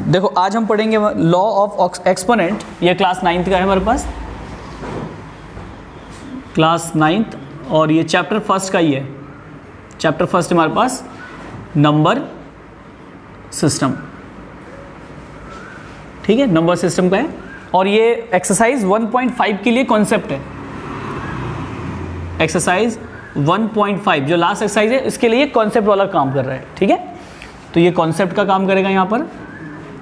देखो आज हम पढ़ेंगे लॉ ऑफ एक्सपोनेंट। ये क्लास 9th का है हमारे पास, क्लास 9th, और ये चैप्टर फर्स्ट का ही है। चैप्टर फर्स्ट हमारे पास नंबर सिस्टम, ठीक है, नंबर सिस्टम का है। और ये एक्सरसाइज 1.5 के लिए कॉन्सेप्ट है। एक्सरसाइज 1.5 जो लास्ट एक्सरसाइज है, इसके लिए कॉन्सेप्ट वाला काम कर रहा है, ठीक है। तो ये कॉन्सेप्ट का काम करेगा यहाँ पर,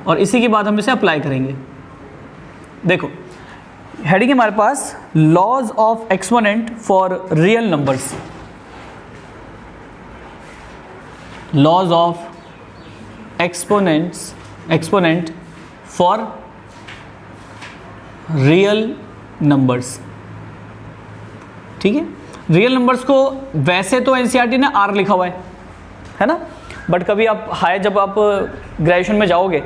और इसी के बाद हम इसे अप्लाई करेंगे। देखो हेडिंग है हमारे पास laws of exponent for real numbers. Laws of exponent for real numbers, ठीक है। रियल नंबर्स को वैसे तो एनसीईआरटी ने आर लिखा हुआ है ना, बट कभी आप जब आप ग्रेजुएशन में जाओगे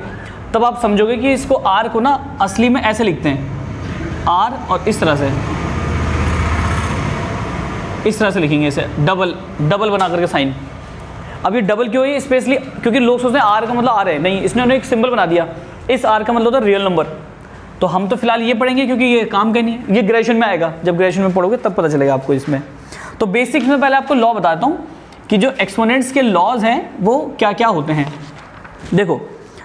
तब आप समझोगे कि इसको आर को ना असली में ऐसे लिखते हैं, आर और इस तरह से लिखेंगे इसे, डबल बना करके साइन। अब ये डबल क्यों है? स्पेशली क्योंकि लोग सोचते हैं आर का मतलब आर है, नहीं, इसने उन्हें एक सिंबल बना दिया। इस आर का मतलब होता है रियल नंबर। तो हम तो फिलहाल ये पढ़ेंगे क्योंकि ये काम का नहीं है, ये ग्रेजुएशन में आएगा। जब ग्रेजुएशन में पढ़ोगे तब पता चलेगा आपको इसमें। तो बेसिक में पहले आपको लॉ बताता हूँ कि जो एक्सपोनेंट्स के लॉज हैं वो क्या क्या होते हैं। देखो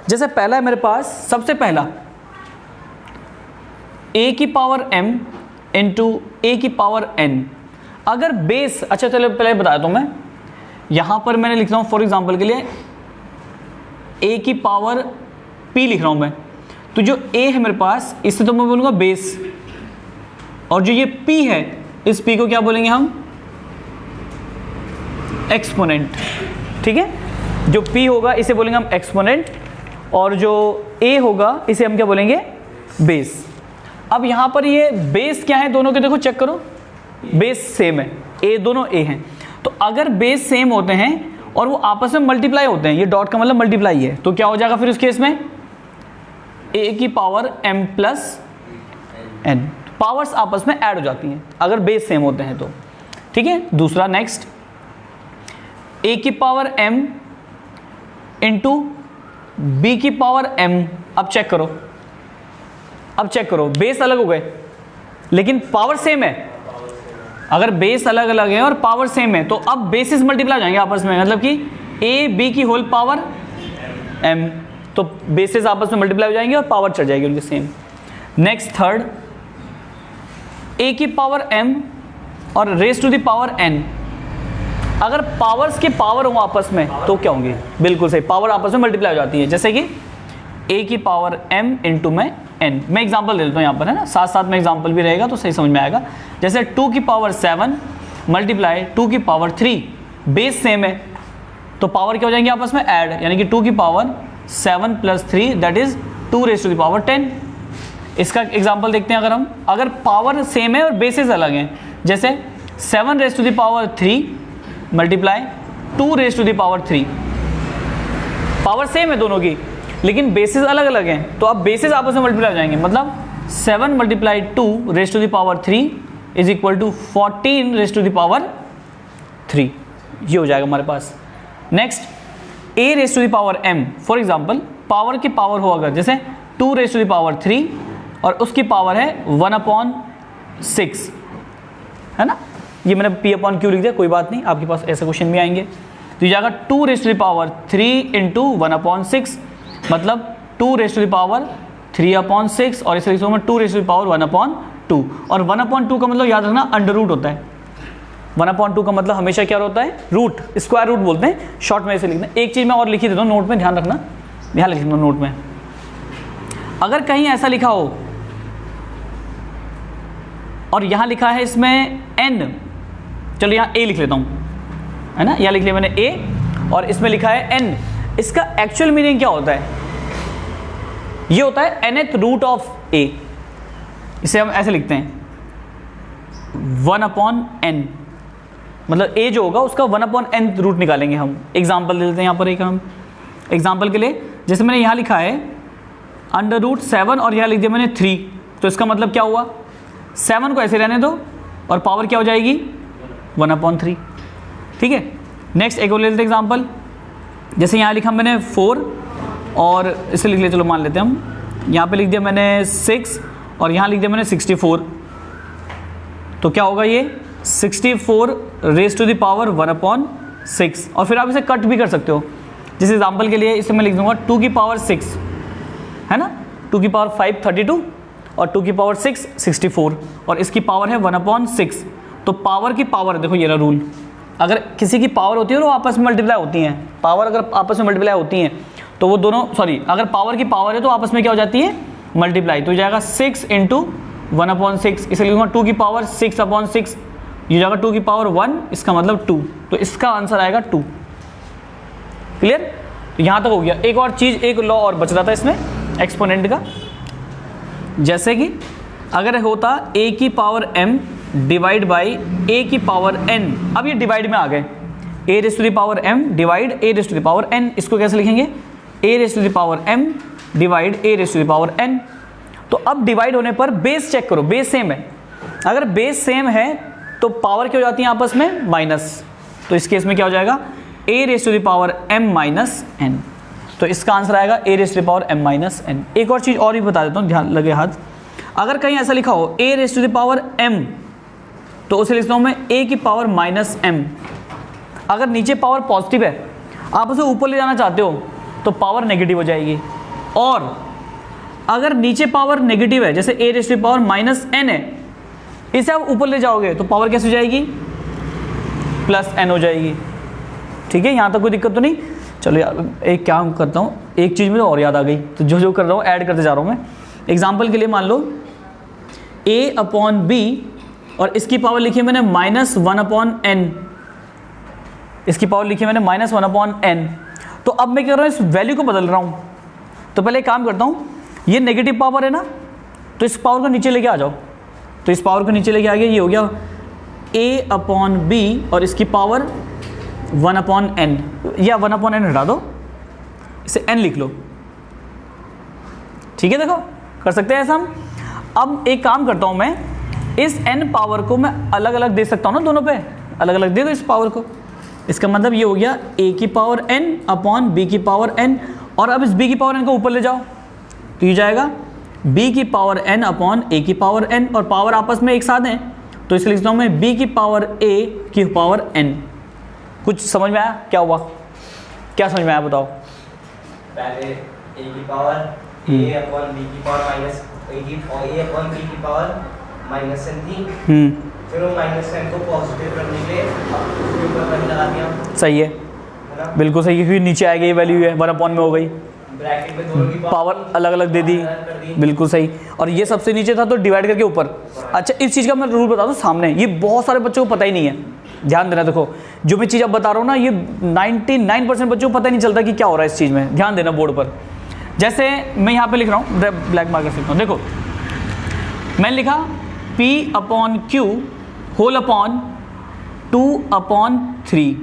जैसे पहला है मेरे पास, सबसे पहला a की पावर m इंटू a की पावर n। अगर बेस, अच्छा चलो पहले बताता हूँ मैं, यहाँ पर मैंने लिख रहा हूँ फॉर एग्जाम्पल के लिए a की पावर p लिख रहा हूँ मैं। तो जो a है मेरे पास, इससे तो मैं बोलूँगा बेस, और जो ये p है, इस p को क्या बोलेंगे हम? एक्सपोनेंट, ठीक है। जो p होगा इसे बोलेंगे हम एक्सपोनेंट, और जो a होगा इसे हम क्या बोलेंगे? बेस। अब यहाँ पर ये बेस क्या है दोनों के, देखो चेक करो, बेस सेम है, a दोनों a हैं। तो अगर बेस सेम होते हैं और वो आपस में मल्टीप्लाई होते हैं, ये डॉट का मतलब मल्टीप्लाई है, तो क्या हो जाएगा फिर उस केस में? a की power m plus n, powers आपस में ऐड हो जाती हैं अगर बेस सेम होते हैं तो, ठीक है। दूसरा नेक्स्ट, a की पावर m इंटू b की पावर m। अब चेक करो, बेस अलग हो गए लेकिन पावर सेम है। अगर बेस अलग अलग है और पावर सेम है तो अब बेसिस मल्टीप्लाई हो जाएंगे आपस में, मतलब कि a b की होल पावर m, तो बेसिस आपस में मल्टीप्लाई हो जाएंगे और पावर चढ़ जाएगी उनकी सेम। नेक्स्ट थर्ड, a की पावर m और raise to the power n। अगर पावर्स के पावर हो आपस में तो क्या होंगे? बिल्कुल सही, पावर आपस में मल्टीप्लाई हो जाती है। जैसे कि a की पावर m इंटू में n। मैं एग्जांपल दे देता हूँ यहाँ पर, है ना, साथ साथ में एग्जांपल भी रहेगा तो सही समझ में आएगा। जैसे 2 की पावर 7 मल्टीप्लाई 2 की पावर 3, बेस सेम है तो पावर क्या हो जाएंगे आपस में? ऐड, यानी कि 2 की power 7 plus 3 that is 2 raise to the power 10। इसका एग्जाम्पल देखते हैं। अगर पावर सेम है और बेसिस अलग हैं, जैसे 7 raise to the power 3 multiply 2 raise to the power 3, power same है दोनों की लेकिन बेसिस अलग अलग हैं, तो अब बेसिस आपस में मल्टीप्लाई हो जाएंगे। मतलब 7 multiply 2 raise to the power 3 is equal to 14 raise to the power 3, ये हो जाएगा हमारे पास। Next, a raise to the power m, for example power की पावर हो अगर, जैसे 2 रेज टू द पावर 3 और उसकी पावर है 1/6, है ना। ये मैंने p/q लिख दिया, कोई बात नहीं, आपके पास ऐसे क्वेश्चन भी आएंगे। तो ये जाएगा 2 raise to the power 3 into 1/6, मतलब 2 रेज टू द पावर 3/6, और इसे लिखो मैं 2 रेज टू द पावर 1/2। और 1/2 का मतलब याद रखना अंडर रूट होता है। 1/2 का मतलब हमेशा क्या होता है? रूट, स्क्वायर रूट बोलते हैं, शॉर्ट में ऐसे लिखना। एक चीज़ मैं और लिखी देता हूँ नोट में, ध्यान रखना, ध्यान लिख देता हूँ नोट में। अगर कहीं ऐसा लिखा हो और यहाँ लिखा है इसमें n, चलो यहाँ a लिख लेता हूँ, है ना, यहाँ लिख लिया मैंने a और इसमें लिखा है n। इसका एक्चुअल मीनिंग क्या होता है? ये होता है nth रूट ऑफ a। इसे हम ऐसे लिखते हैं 1/n, मतलब a जो होगा उसका 1/n रूट निकालेंगे हम। एग्जाम्पल दे देते हैं यहाँ पर एक हम एग्जाम्पल के लिए। जैसे मैंने यहाँ लिखा है √7 और यहाँ लिख दिया मैंने 3, तो इसका मतलब क्या हुआ? 7 को ऐसे रहने दो और पावर क्या हो जाएगी? 1/3, ठीक है। नेक्स्ट एक और ले लेते एग्जाम्पल, जैसे यहाँ लिखा मैंने 4 और इसे लिख लिया, चलो मान लेते हैं हम, यहाँ पे लिख दिया मैंने 6 और यहाँ लिख दिया मैंने 64। तो क्या होगा ये 64 रेज टू द पावर 1/6। और फिर आप इसे कट भी कर सकते हो। जिस एग्जांपल के लिए इसे मैं लिख दूंगा 2 की पावर 6 है ना, 2 की पावर 5 32 और 2 की पावर 6 64 और इसकी पावर है 1/6। तो पावर की पावर, देखो ये रहा रूल, अगर किसी की पावर होती है और वो आपस में मल्टीप्लाई होती हैं, पावर अगर आपस में मल्टीप्लाई होती हैं तो वो दोनों, सॉरी अगर पावर की पावर है तो आपस में क्या हो जाती है, मल्टीप्लाई। तो हो जाएगा 6 × 1/6, इसे लिखूंगा 2 की पावर 6/6, ये जाएगा 2 की पावर 1, इसका मतलब 2। तो इसका आंसर आएगा 2। क्लियर? तो यहाँ तक हो गया। एक और चीज़, एक लॉ और बच रहा था इसमें एक्सपोनेंट का, जैसे कि अगर होता a की power m divide by a की पावर n। अब ये डिवाइड में आ गए, a raise to the power m divide a raise to the power n। इसको कैसे लिखेंगे, a raise to the power m divide a raise to the power n। तो अब डिवाइड होने पर बेस चेक करो, बेस सेम है। अगर बेस सेम है तो पावर क्या हो जाती है आपस में, माइनस। तो इस केस में क्या हो जाएगा, a raise to the power m minus n। तो इसका आंसर आएगा a raise to the power m minus n। एक और चीज़ और भी बता देता हूँ, ध्यान लगे हाथ। अगर कहीं ऐसा लिखा हो a raise to the power m, तो उसे लिखता हूँ मैं a की पावर माइनस m। अगर नीचे पावर पॉजिटिव है, आप उसे ऊपर ले जाना चाहते हो तो पावर नेगेटिव हो जाएगी। और अगर नीचे पावर नेगेटिव है, जैसे a raise to the power minus n है, इसे आप ऊपर ले जाओगे तो पावर कैसे हो जाएगी, प्लस n हो जाएगी। ठीक है, यहाँ तक कोई दिक्कत तो नहीं। चलो यार एक काम करता हूँ, एक चीज़ मुझे और याद आ गई, तो जो जो कर रहा हूँ ऐड करते जा रहा हूँ मैं। एग्जाम्पल के लिए मान लो a/b और इसकी पावर लिखी है मैंने -1/n, इसकी पावर लिखी है मैंने -1/n। तो अब मैं क्या कर रहा हूँ, इस वैल्यू को बदल रहा हूँ। तो पहले एक काम करता हूँ, ये नेगेटिव पावर है ना, तो इस पावर को नीचे लेके आ जाओ। तो इस पावर को नीचे लेके आ गया, ये हो गया a/b और इसकी पावर 1/n, या 1/n हटा दो, इसे n लिख लो। ठीक है, देखो कर सकते हैं ऐसा हम। अब एक काम करता हूं मैं, इस n पावर को मैं अलग अलग दे सकता हूं ना, दोनों पे अलग अलग दे दो इस पावर को। इसका मतलब ये हो गया a की पावर n अपॉन b की पावर n। और अब इस b की पावर n को ऊपर ले जाओ तो ये जाएगा b की पावर n अपॉन a की पावर n, और पावर आपस में एक साथ हैं तो इसे लिखता हूँ मैं b की पावर a की पावर n। कुछ समझ में आया, क्या हुआ, क्या समझ में आया बताओ। पहले a की पावर a अपॉन b की power minus a upon b की पावर माइनस n थी, फिर वो माइनस n को पॉजिटिव करने के लिए उसके ऊपर वन लगा दिया। सही है, बिल्कुल सही है, क्योंकि नीचे आ गई ये वैल्यू है 1/में हो गई, ब्रैकेट में दोनों की पावर अलग अलग दे दी, बिल्कुल सही। और ये सबसे नीचे था तो डिवाइड करके ऊपर। अच्छा, इस चीज़ का मैं रूल बता दूं सामने, ये बहुत सारे बच्चों को पता ही नहीं है, ध्यान देना। देखो जो मैं चीज़ अब बता रहा हूँ ना, ये 99% बच्चों को पता ही नहीं चलता कि क्या हो रहा है इस चीज़ में, ध्यान देना बोर्ड पर। जैसे मैं यहाँ पे लिख रहा हूँ, ब्लैक मार्कर से लिखता हूँ, देखो मैंने लिखा p/q होल अपॉन 2/3।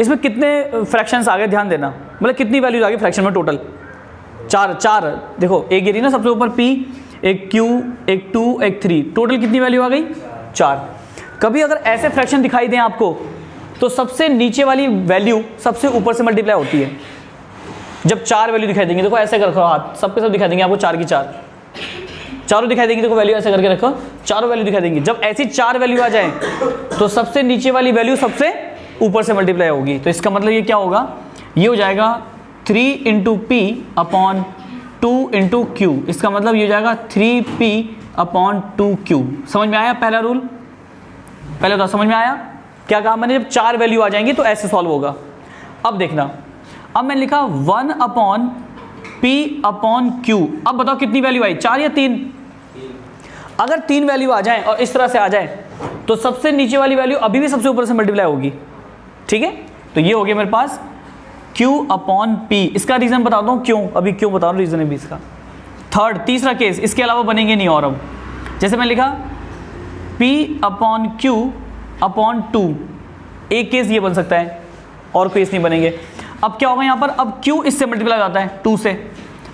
इसमें कितने फ्रैक्शंस आ गए, ध्यान देना, मतलब कितनी वैल्यूज आ गई फ्रैक्शन में टोटल, चार। देखो एक गिरी ना सबसे ऊपर p, एक q, एक 2, एक 3, टोटल कितनी वैल्यू आ गई, 4। कभी अगर ऐसे फ्रैक्शन दिखाई दें आपको तो सबसे नीचे वाली वैल्यू सबसे ऊपर से मल्टीप्लाई होती है। जब 4 वैल्यू दिखाई देंगे, देखो ऐसे रखो हाथ, सबके सब दिखाई देंगे आपको 4 की 4, चारों दिखाई देंगी। देखो वैल्यू ऐसे करके रखो, चारों वैल्यू दिखाई देंगी। जब ऐसी 4 वैल्यू आ जाए तो सबसे नीचे वाली वैल्यू सबसे ऊपर से मल्टीप्लाई होगी। तो इसका मतलब ये क्या होगा, ये हो जाएगा 3 × p अपॉन 2 × q। इसका मतलब ये हो जाएगा 3p अपॉन 2q। समझ में आया पहला रूल, पहले तो समझ में आया क्या कहा मैंने, जब 4 वैल्यू आ जाएंगी तो ऐसे सॉल्व होगा। अब देखना, अब मैंने लिखा 1/p/q। अब बताओ कितनी वैल्यू आई, 4 या 3? अगर 3 वैल्यू आ जाए और इस तरह से आ जाए तो सबसे नीचे वाली वैल्यू अभी भी सबसे ऊपर से मल्टीप्लाई होगी। ठीक है, तो ये हो गया मेरे पास q/p। इसका रीजन बताता हूँ क्यों, अभी क्यों बता रहा हूँ, रीजन है भी इसका। तीसरा केस, इसके अलावा बनेंगे नहीं। और अब जैसे मैं लिखा p/q/2, एक केस ये बन सकता है, और केस नहीं बनेंगे। अब क्या होगा यहाँ पर, अब q इससे मल्टीप्लाई जाता है 2 से,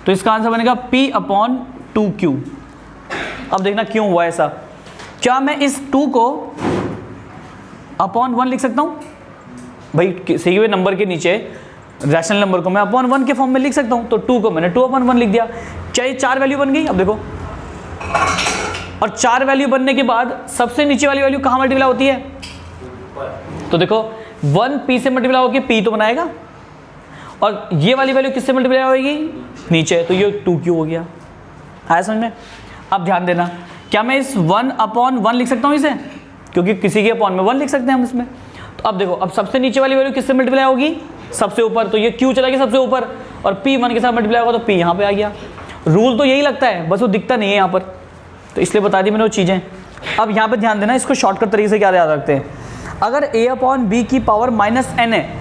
तो इसका आंसर बनेगा p/2q। अब देखना क्यों हुआ ऐसा, क्या मैं इस 2 को अपॉन 1 लिख सकता हूँ भाई, किसी हुए नंबर के नीचे रैशनल नंबर को मैं अपॉन 1 के फॉर्म में लिख सकता हूँ, तो 2 को मैंने 2/1 लिख दिया। चाहे 4 वैल्यू बन गई। अब देखो, और 4 वैल्यू बनने के बाद सबसे नीचे वाली वैल्यू कहाँ मल्टीप्लाई होती है? तो देखो 1 p से मल्टीप्लाई होगी, p तो बनाएगा, और ये वाली वैल्यू किससे मल्टीप्लाई होगी? नीचे, तो ये 2q हो गया। आया समझ में? अब ध्यान देना, क्या मैं इस 1/1 लिख सकता हूँ इसे? क्योंकि किसी के अपॉन में 1 लिख सकते हैं हम इसमें। तो अब देखो, अब सबसे नीचे वाली वैल्यू किससे मल्टीप्लाई होगी? सबसे ऊपर, तो ये q चला गया सबसे ऊपर, और p 1 के साथ मल्टीप्लाई होगा तो p यहाँ पे आ गया। रूल तो यही लगता है, बस वो दिखता नहीं है यहाँ पर, तो इसलिए बता दी मैंने वो चीज़ें। अब यहाँ पे ध्यान देना, इसको शॉर्टकट तरीके से क्या याद रखते हैं, अगर a/b की पावर -n है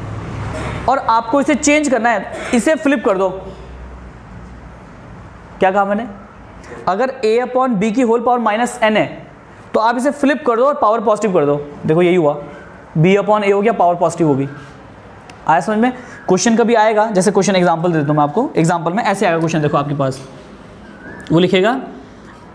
और आपको इसे चेंज करना है, इसे फ्लिप कर दो। क्या कहा मैंने? अगर a/b की होल पावर -n है तो आप इसे फ्लिप कर दो और पावर पॉजिटिव कर दो। देखो यही हुआ, b/a हो गया, पावर पॉजिटिव होगी। आया समझ में? क्वेश्चन कभी आएगा, जैसे क्वेश्चन एग्जांपल देता हूँ मैं आपको। एग्जांपल में ऐसे आएगा क्वेश्चन, देखो आपके पास वो लिखेगा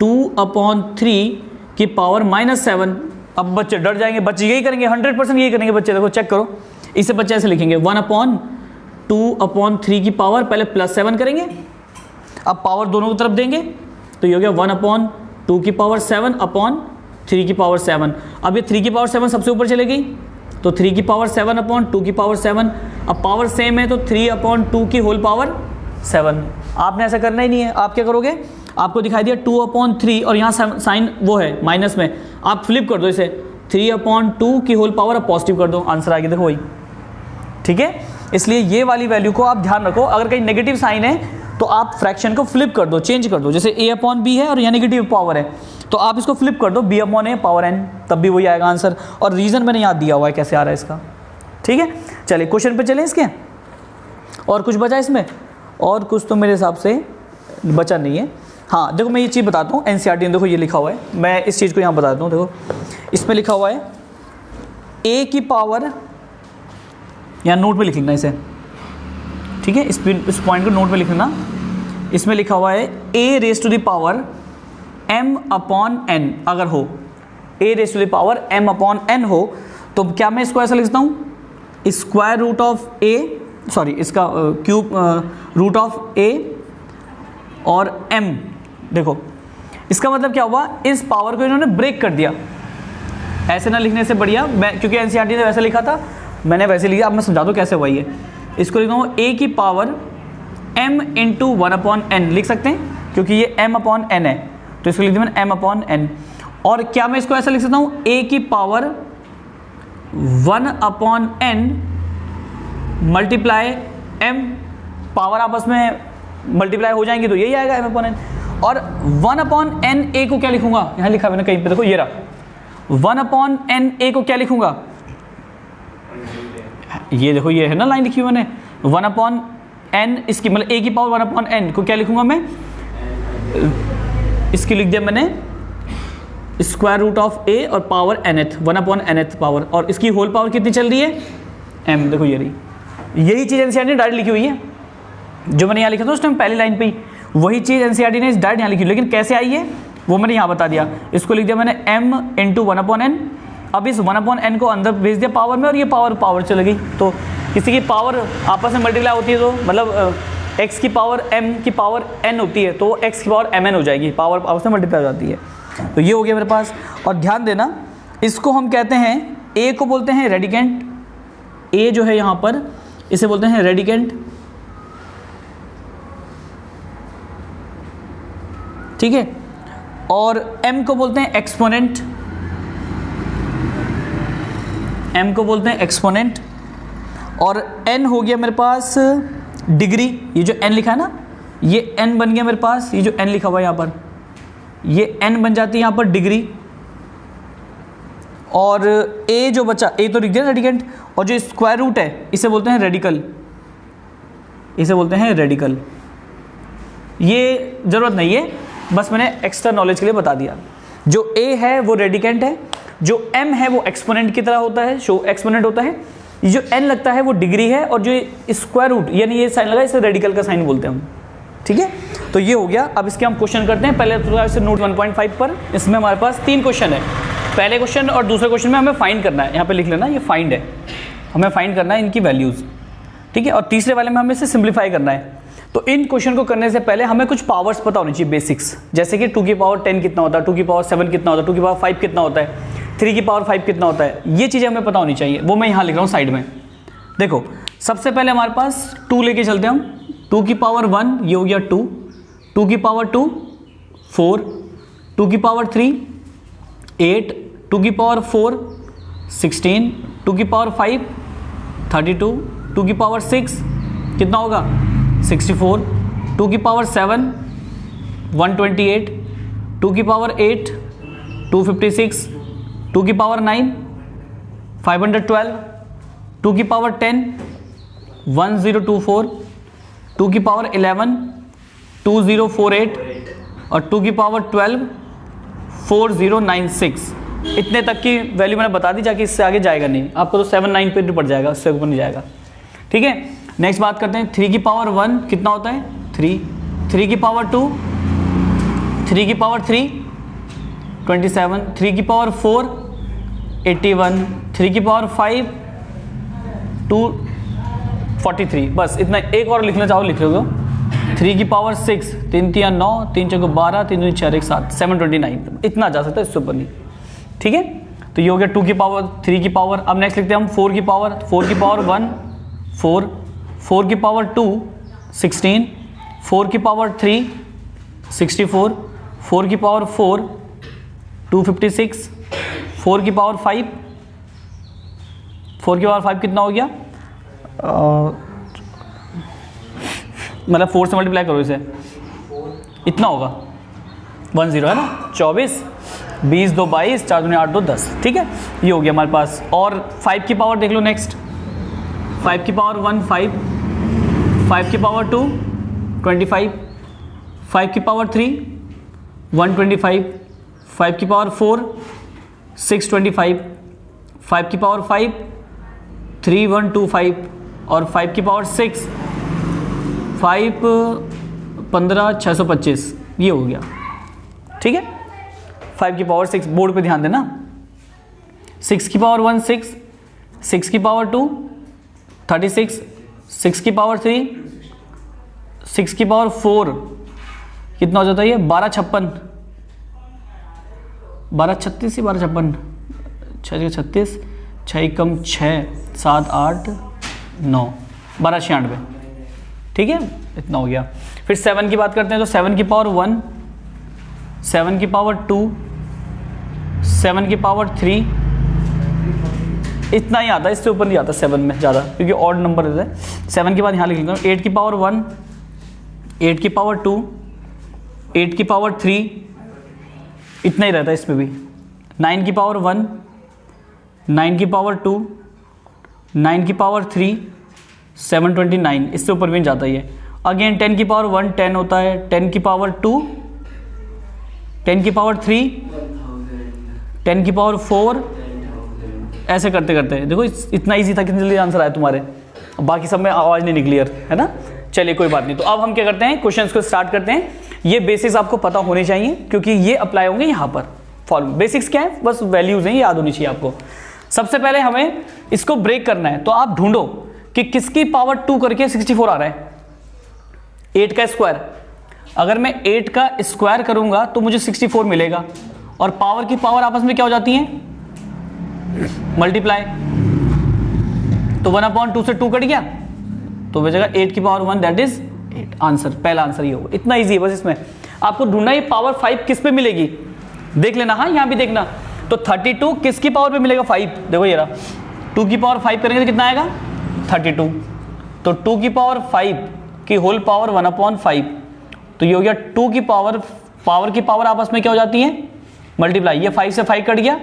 2/3 की पावर -7। अब बच्चे डर जाएंगे, बच्चे यही करेंगे, 100% यही करेंगे बच्चे। देखो चेक करो, इसे बच्चे ऐसे लिखेंगे 1/2/3 की पावर, पहले +7 करेंगे, अब पावर दोनों की तरफ देंगे, तो ये हो गया 1/2 की पावर 7/3 की पावर 7। अब ये 3 की पावर 7 सबसे ऊपर चले गई, तो 3 की पावर 7/2 की पावर 7। अब पावर सेम है तो 3/2 की होल पावर 7। आपने ऐसा करना ही नहीं है। आप क्या करोगे, आपको दिखाई दिया 2/3 और यहाँ साइन वो है माइनस में, आप फ्लिप कर दो इसे, 3/2 की होल पावर अब पॉजिटिव कर दो, आंसर आ गया। देखो वही, ठीक है। इसलिए ये वाली वैल्यू को आप ध्यान रखो, अगर कहीं नेगेटिव साइन है तो आप फ्रैक्शन को फ्लिप कर दो, चेंज कर दो। जैसे a/b है और यहाँ नेगेटिव पावर है, तो आप इसको फ्लिप कर दो b/a पावर n, तब भी वही आएगा आंसर। और रीज़न मैंने यहाँ दिया हुआ है कैसे आ रहा है इसका, ठीक है। चलिए क्वेश्चन पे चलें इसके। और कुछ बचा इसमें? और कुछ तो मेरे हिसाब से बचा नहीं है। हाँ देखो, मैं ये चीज़ बताता हूँ, NCERT में देखो ये लिखा हुआ है, मैं इस चीज़ को यहाँ बताता हूँ। देखो इसमें लिखा हुआ है a की पावर, यहाँ नोट पे लिख लेना इसे, ठीक है, इस पॉइंट को नोट पे लिख लेना। इसमें लिखा हुआ है a⁻m/n अगर हो, a⁻m/n हो, तो क्या मैं इसको ऐसा लिखता हूँ, square root of a, sorry इसका क्यूब रूट ऑफ a और m। देखो इसका मतलब क्या हुआ, इस पावर को इन्होंने ब्रेक कर दिया। ऐसे ना लिखने से बढ़िया, मैं क्योंकि NCERT ने वैसे लिखा था, मैंने वैसे लिखा। अब मैं समझा दूँ कैसे हुआ ये। इसको लिखता हूँ a की पावर m × 1/n लिख सकते हैं, क्योंकि ये m/n है, तो इसको लिख दिया मैंने m/n। और क्या मैं इसको ऐसा लिख सकता हूँ, a की power 1/n multiply m, power आपस में मल्टीप्लाई हो जाएंगी तो यही आएगा m/n। और 1/n a को क्या लिखूंगा, यहाँ लिखा मैंने कहीं पे, देखो ये रहा 1/n a को क्या लिखूंगा, ये देखो ये है ना लाइन लिखी हुई मैंने, 1/n इसकी मतलब a की पावर 1/n को क्या लिखूंगा मैं, इसकी लिख दिया मैंने स्क्वायर रूट ऑफ a और पावर nth, 1/nth पावर, और इसकी होल पावर कितनी चल रही है, m। देखो ये रही, यही चीज़ NCERT ने डायरेक्ट लिखी हुई है, जो मैंने यहाँ लिखा था उस टाइम पहली लाइन पे ही, वही चीज़ NCERT ने डायरेक्ट यहाँ लिखी, लेकिन कैसे आई है वो मैंने यहाँ बता दिया। इसको लिख दिया मैंने m × 1/n। अब इस 1/n को अंदर भेज दिया पावर में, और ये पावर चल गई। तो किसी की पावर आपस में मल्टीप्लाई होती है, तो मतलब x की पावर m की पावर n होती है, तो x की पावर mn हो जाएगी, पावर आपस में मल्टीप्लाई हो जाती है। तो ये हो गया मेरे पास। और ध्यान देना, इसको हम कहते हैं, a को बोलते हैं रेडिकेंट, a जो है यहाँ पर इसे बोलते हैं रेडिकेंट, ठीक है। और m को बोलते हैं एक्सपोनेंट, m को बोलते हैं एक्सपोनेंट। और n हो गया मेरे पास डिग्री, ये जो n लिखा है ना, ये n बन गया मेरे पास, ये जो n लिखा हुआ है यहाँ पर, ये n बन जाती है यहाँ पर डिग्री। और a जो बचा, a तो लिख दिया रेडिकेंट, और जो स्क्वायर रूट है इसे बोलते हैं रेडिकल, इसे बोलते हैं रेडिकल। ये ज़रूरत नहीं है, बस मैंने एक्स्ट्रा नॉलेज के लिए बता दिया। जो a है वो रेडिकेंट है, जो m है वो एक्सपोनेंट की तरह होता है, शो एक्सपोनेंट होता है, ये जो n लगता है वो डिग्री है, और जो स्क्वायर रूट यानी ये साइन लगा इसे रेडिकल का साइन बोलते हैं हम, ठीक है। तो ये हो गया। अब इसके हम क्वेश्चन करते हैं। पहले तो इसे नोट 1.5 पर, इसमें हमारे पास 3 क्वेश्चन है। पहले क्वेश्चन और दूसरे क्वेश्चन में हमें फाइंड करना है, यहाँ पे लिख लेना, ये फाइंड है, हमें फाइंड करना है इनकी वैल्यूज़, ठीक है, और तीसरे वाले में हमें इसे सिंप्लीफाई करना है। तो इन क्वेश्चन को करने से पहले हमें कुछ पावर्स पता होनी चाहिए, बेसिक्स, जैसे कि 2 की पावर 10 कितना होता है, 2 की पावर 7 कितना होता है, 2 की पावर 5 कितना होता है, 3 की पावर 5 कितना होता है, ये चीज़ें हमें पता होनी चाहिए। वो मैं यहाँ लिख रहा हूँ साइड में। देखो सबसे पहले हमारे पास 2 लेके चलते हैं हम। 2 की पावर 1 ये हो गया 2, 2 की पावर 2 4, 2 की पावर 3 8, 2 की पावर 4 16, 2 की पावर 5 32, 2 की पावर 6 कितना होगा 64, 2 की पावर 7 128, 2 की पावर 8 256, 2 की पावर 9 512, 2 की पावर 10 1024, 2 की पावर 11 2048 और 2 की पावर 12 4096। इतने तक की वैल्यू मैंने बता दी, जाके इससे आगे जाएगा नहीं, आपको तो 7 9 पे पड़ जाएगा, उससे ऊपर नहीं जाएगा। ठीक है, नेक्स्ट बात करते हैं। 3 की पावर 1 कितना होता है 3, 3 की पावर 2 3 की पावर 3 27, 3 की पावर 4 81, 3 की पावर 5 243। बस इतना, एक और लिखना चाहो लिख लो। 3 की पावर 6 3 3 9 3 4 12 3 2 4 1 7 729। इतना जा सकता है, इससे ऊपर नहीं। ठीक है, तो ये हो गया 2 की पावर, 3 की पावर। अब नेक्स्ट लिखते हैं हम 4 की पावर। 4 की पावर 1 4, 4 की पावर 2 16, 4 की पावर 3 64, 4 की पावर 4 256, 4 की पावर 5 4 की पावर 5 कितना हो गया, मतलब 4 से मल्टीप्लाई करो इसे, इतना होगा 10 है ना, 24 20 2 22 4 2 8 2 10। ठीक है, ये हो गया हमारे पास। और 5 की पावर देख लो नेक्स्ट। 5 की पावर 1 5, 5 की पावर 2 25, 5 की पावर 3 125, 5 की पावर 4 625, 5 की पावर 5 3125 और 5 की पावर 6 5 15 625। ये हो गया। ठीक है, 5 की पावर 6, बोर्ड पे ध्यान देना। 6 की पावर 1 6, 6 की पावर 2 36, 6 की पावर 3 6 की पावर 4 कितना हो जाता है ये 12 56 12 36 12 56 6 36 6 कम 6 7 8 9 12 96। ठीक है, इतना हो गया। फिर 7 की बात करते हैं। तो 7 की पावर 1, 7 की पावर 2, 7 की पावर 3, इतना ही आता है, इससे ऊपर नहीं आता 7 में ज़्यादा, क्योंकि ऑड नंबर रहता है। 7 के बाद यहाँ लिख लेता हूँ। 8 की पावर 1, 8 की पावर 2, 8 की पावर 3, इतना ही रहता है इसमें भी। 9 की पावर 1, 9 की पावर 2, 9 की पावर 3 729, इससे ऊपर भी नहीं जाता ये। अगेन 10 की पावर 1 10 होता है, 10 की पावर 2, 10 की पावर 3, 10 की पावर 4, ऐसे करते करते देखो इतना इजी था, कितनी जल्दी आंसर आया तुम्हारे। बाकी सब में आवाज़ नहीं निकली है ना। चलिए कोई बात नहीं। तो अब हम क्या करते हैं, क्वेश्चंस को स्टार्ट करते हैं। ये बेसिक्स आपको पता होने चाहिए, क्योंकि ये अप्लाई होंगे यहाँ पर। फॉर्म बेसिक्स क्या है, बस वैल्यूज हैं, ये याद होनी चाहिए आपको। सबसे पहले हमें इसको ब्रेक करना है। तो आप ढूंढो कि किसकी पावर 2 करके 64 आ रहा है। 8 का स्क्वायर, अगर मैं 8 का स्क्वायर करूंगा तो मुझे 64 मिलेगा। और पावर की पावर आपस में क्या हो जाती है, मल्टीप्लाई। तो 1/2 से 2 कट गया, तो बचेगा 8 की पावर 1 दैट इज 8। आंसर, पहला आंसर ये होगा। इतना इजी है बस। इसमें आपको ढूंढना है पावर 5 किस पे मिलेगी, देख लेना। हाँ, यहां भी देखना। तो 32 किसकी पावर पे मिलेगा 5, देखो ये रहा। 2 की पावर 5 करेंगे तो कितना आएगा 32। तो 2 की पावर 5 की होल पावर 1/5। तो ये हो गया 2 की पावर की पावर आपस में क्या हो जाती है, मल्टीप्लाई। ये 5 से 5 कट गया,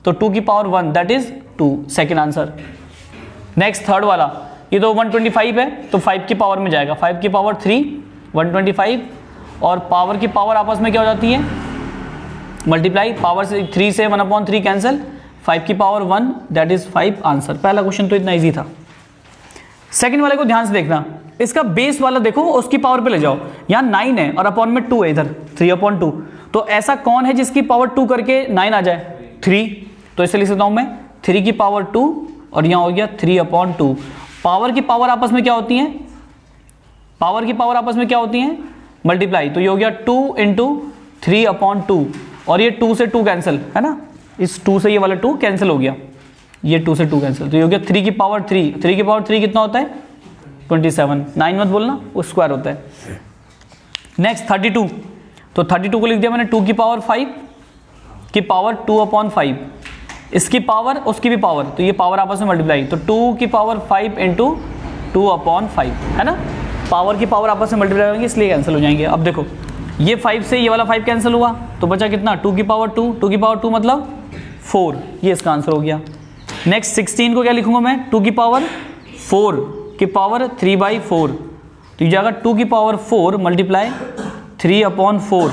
तो 2 की power 1 that is 2। Second answer. Next third वाला, ये तो 125 है, तो 5 की पावर में जाएगा। 5 की पावर 3 125, और पावर की पावर आपस में क्या हो जाती है, मल्टीप्लाई। पावर से 3 से 1/3 कैंसिल, 5 की पावर 1 दैट इज 5। आंसर। पहला क्वेश्चन तो इतना इजी था। सेकंड वाले को ध्यान से देखना। इसका बेस वाला देखो, उसकी पावर पे ले जाओ। यहाँ 9 है और अपॉन में 2 है, इधर 3/2। तो ऐसा कौन है जिसकी पावर 2 करके 9 आ जाए, 3। तो इसे लिख सकता हूं मैं 3 की पावर 2, और यहाँ हो गया 3/2। पावर की पावर आपस में क्या होती है, पावर की पावर आपस में क्या होती है, मल्टीप्लाई। तो ये हो गया 2 इंटू 3/2 और ये 2 से 2 कैंसिल है ना, इस 2 से ये वाला 2 कैंसिल हो गया, ये 2 से 2 कैंसिल, तो ये हो गया 3 की पावर 3। 3 की पावर 3 कितना होता है 27, 9 मत बोलना, वो स्क्वायर होता है। नेक्स्ट 32, तो 32 को लिख दिया मैंने 2 की पावर 5 की पावर 2/5, इसकी पावर उसकी भी पावर, तो ये पावर आपस में मल्टीप्लाई, तो 2 की पावर 5 इंटू 2/5 है ना, पावर की पावर आपस में मल्टीप्लाई होंगे इसलिए कैंसिल हो जाएंगे। अब देखो ये 5 से ये वाला 5 कैंसिल हुआ तो बचा कितना 2 की पावर 2, 2 की पावर 2 मतलब 4, ये इसका आंसर हो गया। नेक्स्ट 16 को क्या लिखूंगा मैं, 2 की पावर 4 की पावर 3/4, तो ये जाएगा 2 की पावर 4 मल्टीप्लाई 3/4,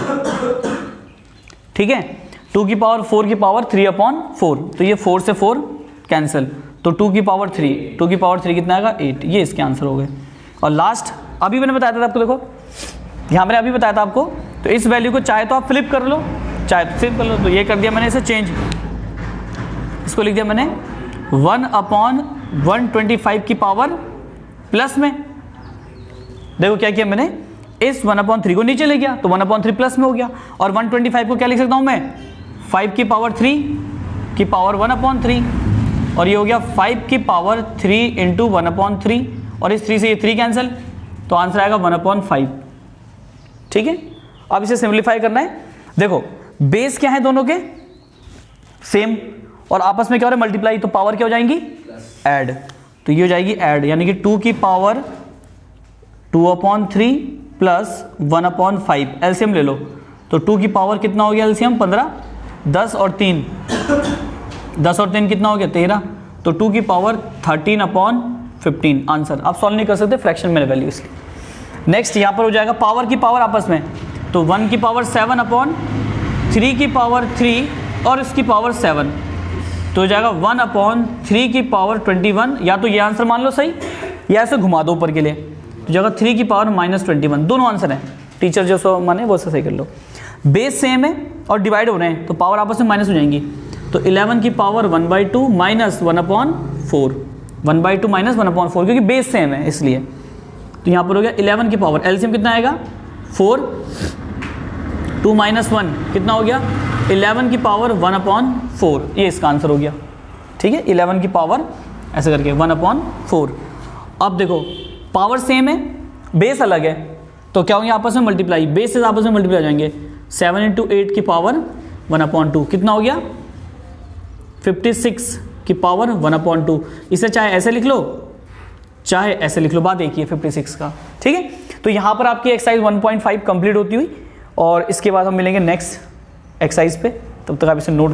ठीक है, 2 की पावर 4 की पावर 3/4, तो ये 4 से 4 कैंसिल, तो 2 की पावर 3, 2 की पावर 3 कितना आएगा 8, ये इसके आंसर हो गए। और लास्ट अभी मैंने बताया था आपको, देखो यहाँ मैंने अभी बताया था आपको, तो इस वैल्यू को चाहे तो आप फ्लिप कर लो, चाहे तो फ्लिप कर लो, तो ये कर दिया मैंने इसे चेंज, इसको लिख दिया मैंने 1/125 की पावर प्लस में, देखो क्या किया मैंने, इस 1/3 को नीचे ले गया तो 1/3 प्लस में हो गया, और 125 को क्या लिख सकता हूँ मैं, 5 की पावर 3 की पावर 1/3, और ये हो गया 5 की पावर 3 इंटू 1/3, और इस 3 से ये 3 कैंसिल, तो आंसर आएगा 1/5, ठीक है। अब इसे सिंप्लीफाई करना है, देखो बेस क्या है दोनों के सेम, और आपस में क्या हो रहा है मल्टीप्लाई, तो पावर क्या हो जाएंगी ऐड, तो ये हो जाएगी ऐड, यानी कि 2 की पावर 2/3 प्लस 1/5, एलसीएम ले लो, तो 2 की पावर कितना हो गया एलसीएम 15, 10 और 3 कितना हो गया 13, तो 2 की पावर 13/15 आंसर। आप सॉल्व नहीं कर सकते फ्रैक्शन में वैल्यू इसलिए। नेक्स्ट यहाँ पर हो जाएगा पावर की पावर आपस में, तो 1 की पावर 7/3 की पावर 3 और इसकी पावर 7, तो हो जाएगा 1/3 की पावर 21, या तो ये आंसर मान लो सही या ऐसे घुमा दो ऊपर के लिए, तो जगह 3 की पावर -21, दोनों आंसर हैं, टीचर जो सो माने वो सही कर लो। बेस सेम है और डिवाइड हो रहे हैं तो पावर आपस में माइनस हो जाएंगी, तो 11 की पावर 1/2 माइनस 1/4, 1/2 माइनस 1/4, क्योंकि बेस सेम है इसलिए, तो यहाँ पर हो गया 11 की पावर, एलसीएम कितना आएगा 4, 2 - 1 कितना हो गया 11 की पावर 1/4, ये इसका आंसर हो गया, ठीक है, 11 की पावर ऐसे करके 1/4। अब देखो पावर सेम है बेस अलग है, तो क्या होंगे आपस में मल्टीप्लाई, बेस से आपस में मल्टीप्लाई हो जाएंगे, 7 × 8 की पावर 1/2 कितना हो गया 56 की पावर 1/2, इसे चाहे ऐसे लिख लो चाहे ऐसे लिख लो, बात एक ही है 56 का, ठीक है। तो यहाँ पर आपकी एक्सरसाइज 1.5 कंप्लीट होती हुई, और इसके बाद हम मिलेंगे नेक्स्ट एक्सरसाइज पे, तब तक आप इसे नोट